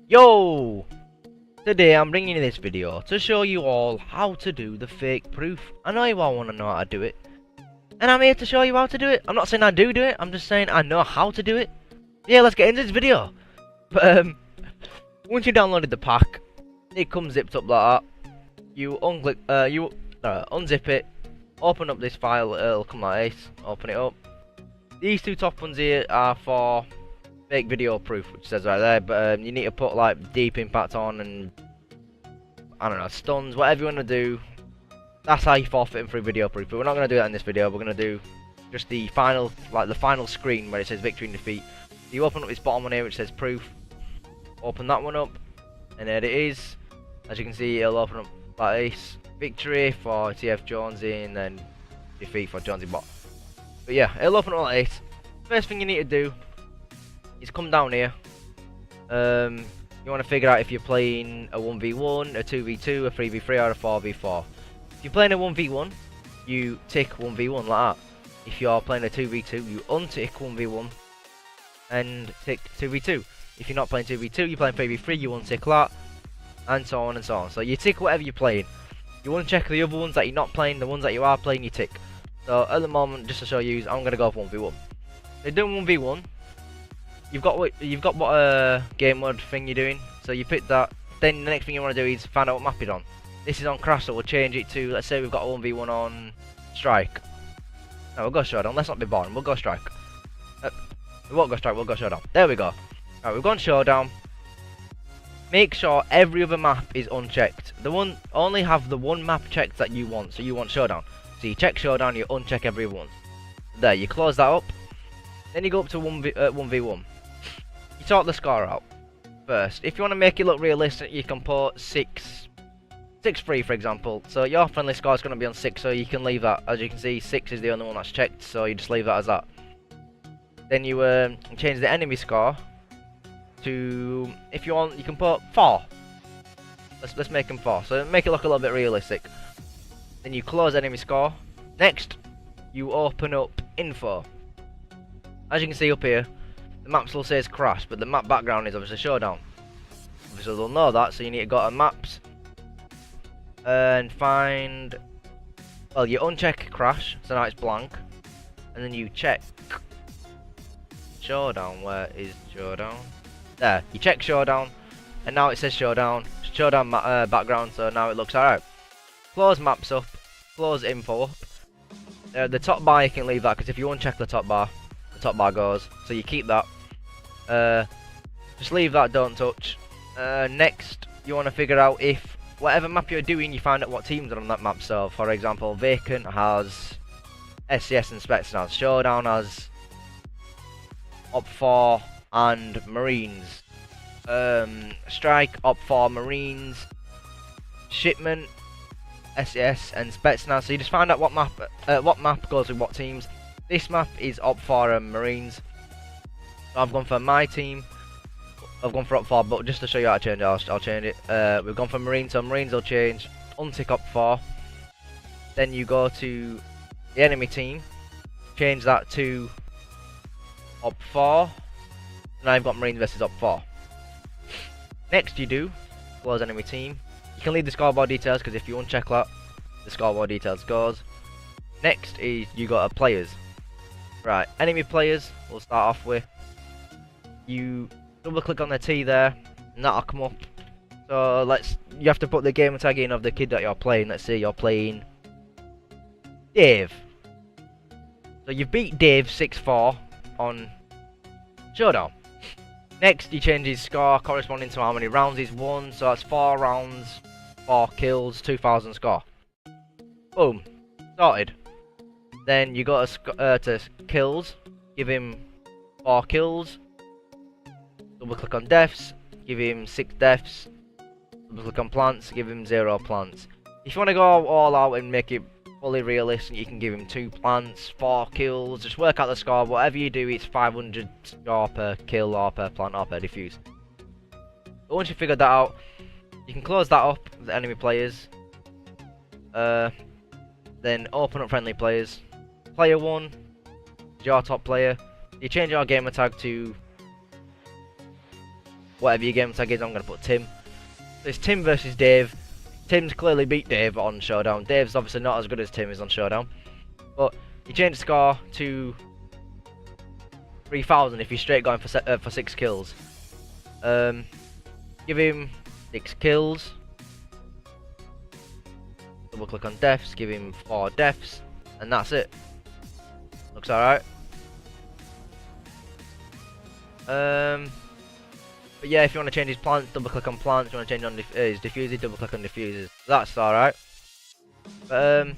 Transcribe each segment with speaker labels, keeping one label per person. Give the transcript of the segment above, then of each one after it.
Speaker 1: Yo! Today I'm bringing you this video to show you all how to do the fake proof. I know you all want to know how to do it, and I'm here to show you how to do it. I'm not saying I do it, I'm just saying I know how to do it. Yeah, let's get into this video. But once you downloaded the pack, it comes zipped up like that. You unzip it, open up this file, it'll come like this. Open it up. These two top ones here are for fake video proof, which says right there, but you need to put like deep impact on and I don't know, stuns, whatever you want to do. That's how you forfeit through video proof. But we're not going to do that in this video. We're going to do just the final, like the final screen where it says victory and defeat. You open up this bottom one here which says proof. Open that one up, and there it is. As you can see, it'll open up like this: victory for TF Jonesy, and then defeat for Jonesy Bot. But yeah, it'll open up like this. First thing you need to do is come down here. You want to figure out if you're playing a 1v1, a 2v2, a 3v3, or a 4v4. If you're playing a 1v1, you tick 1v1 like that. If you're playing a 2v2, you untick 1v1 and tick 2v2. If you're not playing 2v2, you're playing 3v3, you untick that, and so on and so on. So you tick whatever you're playing. You want to check the other ones that you're not playing, the ones that you are playing, you tick. So at the moment, just to show you, I'm gonna go for 1v1. They're doing 1v1. You've got what game mode thing you're doing, so you pick that. Then the next thing you want to do is find out what map it's on. This is on Crash, so we'll change it to, let's say we've got a 1v1 on Strike. No, we'll go Showdown. Let's not be boring. We'll go Strike. We won't go Strike. We'll go Showdown. There we go. Right, we've gone Showdown. Make sure every other map is unchecked. Only have the one map checked that you want. So you want Showdown. So you check Showdown. You uncheck every one. There. You close that up. Then you go up to 1v1. You sort the score out first. If you want to make it look realistic, you can put 6-3 for example. So your friendly score is going to be on 6, so you can leave that. As you can see, 6 is the only one that's checked, so you just leave that as that. Then you change the enemy score to, if you want, you can put 4. Let's make them 4. So make it look a little bit realistic. Then you close enemy score. Next, you open up info. As you can see up here, the map still says Crash, but the map background is obviously Showdown. Obviously they'll know that, so you need to go to maps and find, well, you uncheck Crash, so now it's blank, and then you check Showdown. Where is Showdown? There, you check Showdown, and now it says Showdown background, so now it looks alright. Close maps up, close info up. The top bar you can leave that, because if you uncheck the top bar goes, so you keep that. Just leave that, don't touch. Next, you want to figure out if whatever map you're doing, you find out what teams are on that map. So, for example, Vacant has SCS and Spetsnaz. Showdown has Op4 and Marines. Strike, Op4, Marines. Shipment, SCS and Spetsnaz. So you just find out what map goes with what teams. This map is Op4 and Marines. So I've gone for my team. I've gone for Op4, but just to show you how to change it, I'll change it. We've gone for Marines, so Marines will change. Untick Op4. Then you go to the enemy team. Change that to Op4. Now I've got Marines versus Op4. Next you do, close enemy team. You can leave the scoreboard details, because if you uncheck that, the scoreboard details goes. Next is you go to players. Right, enemy players, we'll start off with. You double click on the T there, and that'll come up. So you have to put the gamer tag in of the kid that you're playing. Let's say you're playing Dave. So you beat Dave 6-4 on Showdown. Next, you change his score corresponding to how many rounds he's won. So that's 4 rounds, 4 kills, 2,000 score. Boom, sorted. Then you go to kills, give him 4 kills. Double click on deaths, give him 6 deaths. Double click on plants, give him 0 plants. If you want to go all out and make it fully realistic, you can give him 2 plants, 4 kills. Just work out the score. Whatever you do, it's 500 score per kill or per plant or per defuse. But once you figured that out, you can close that up with the enemy players. Then open up friendly players. Player 1 is your top player. You change your gamer tag to whatever your game tag is. I'm going to put Tim. So it's Tim versus Dave. Tim's clearly beat Dave on Showdown. Dave's obviously not as good as Tim is on Showdown. But you change the score to 3,000 if you're straight going for 6 kills. Give him 6 kills. Double click on deaths, give him 4 deaths, and that's it. Looks alright. But yeah, if you want to change his plants, double click on plants. If you want to change on his diffusers, double click on diffusers. That's alright. But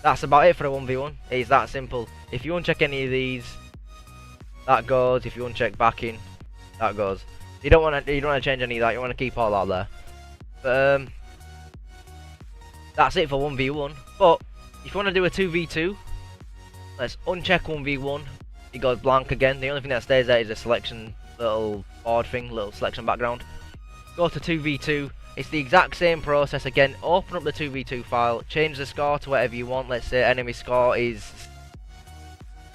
Speaker 1: that's about it for a 1v1. It's that simple. If you uncheck any of these, that goes. If you uncheck backing, that goes. You don't want to change any of that. You want to keep all that there. But that's it for 1v1. But if you want to do a 2v2, let's uncheck 1v1. It goes blank again. The only thing that stays there is a selection little board thing, little selection background. Go to 2v2. It's the exact same process again. Open up the 2v2 file, change the score to whatever you want. Let's say enemy score is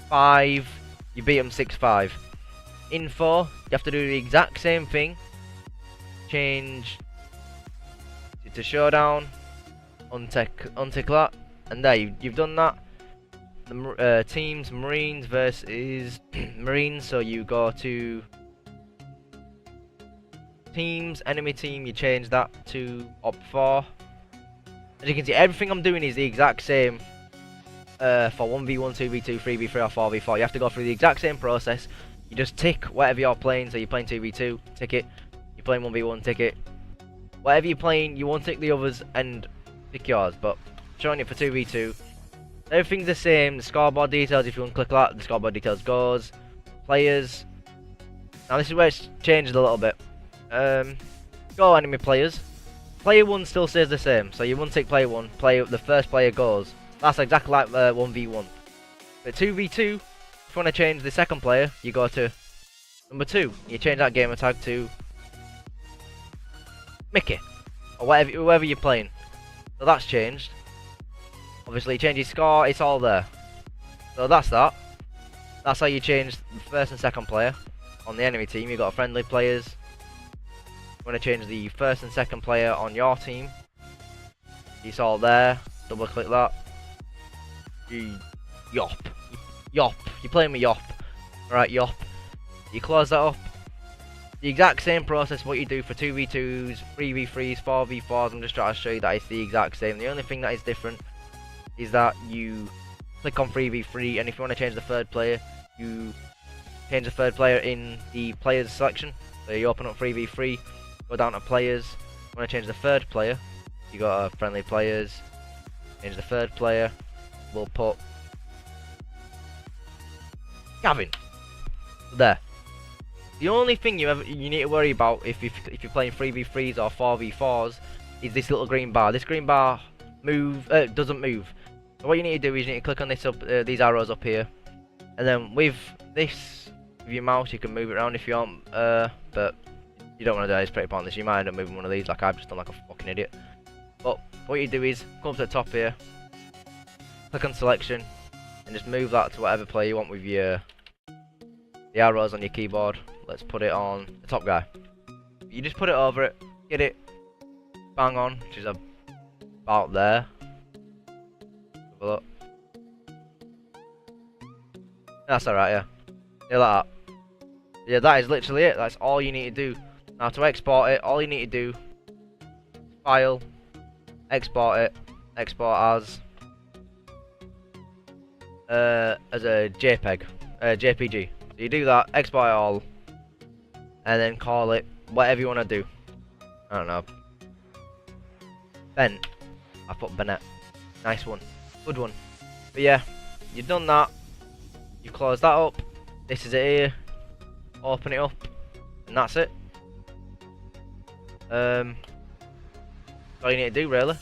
Speaker 1: 5, you beat them 6-5. Info, you have to do the exact same thing. Change it to Showdown, untick that, and there you've done that. The teams, Marines versus Marines, so you go to teams, enemy team, you change that to op4. As you can see, everything I'm doing is the exact same for 1v1, 2v2, 3v3 or 4v4. You have to go through the exact same process. You just tick whatever you're playing, so you're playing 2v2, tick it. You're playing 1v1, tick it. Whatever you're playing, you won't tick the others and pick yours, but showing it for 2v2. Everything's the same. The scoreboard details, if you want to click that, the scoreboard details goes. Players. Now this is where it's changed a little bit. Go enemy players. Player 1 still stays the same, so you won't tick player 1. The first player goes. That's exactly like 1v1. But 2v2, if you want to change the second player, you go to number 2. You change that gamer tag to Mickey, or whoever you're playing. So that's changed. Obviously, you change your score, it's all there. So that's that. That's how you change the first and second player. On the enemy team, you've got friendly players. You want to change the first and second player on your team. It's all there. Double click that. Yop. You're playing with Yop. Alright, Yop. You close that up. The exact same process what you do for 2v2s, 3v3s, 4v4s. I'm just trying to show you that it's the exact same. The only thing that is different is that you click on 3v3, and if you want to change the third player, you change the third player in the players selection. So you open up 3v3, go down to players. If you want to change the third player, you go to friendly players, change the third player. We'll put Gavin there. The only thing you need to worry about if you're playing 3v3s or 4v4s is this little green bar. This green bar doesn't move. So what you need to do is you need to click on this these arrows up here, and then with this, with your mouse, you can move it around if you want. But you don't want to do that. It's pretty pointless. You might end up moving one of these, like I've just done, like a fucking idiot. But what you do is come up to the top here, click on selection, and just move that to whatever player you want with the arrows on your keyboard. Let's put it on the top guy. You just put it over it, get it bang on, which is about there. Have a look. That's alright, yeah. Yeah, like that. Yeah, that is literally it. That's all you need to do. Now to export it, all you need to do, file, export it, export as a JPEG, JPG. So you do that, export it all, and then call it whatever you want to do. I don't know. Bent. I put Bennett. Nice one. Good one. But yeah, you've done that. You've closed that up. This is it here. Open it up. And that's it. That's all you need to do, really.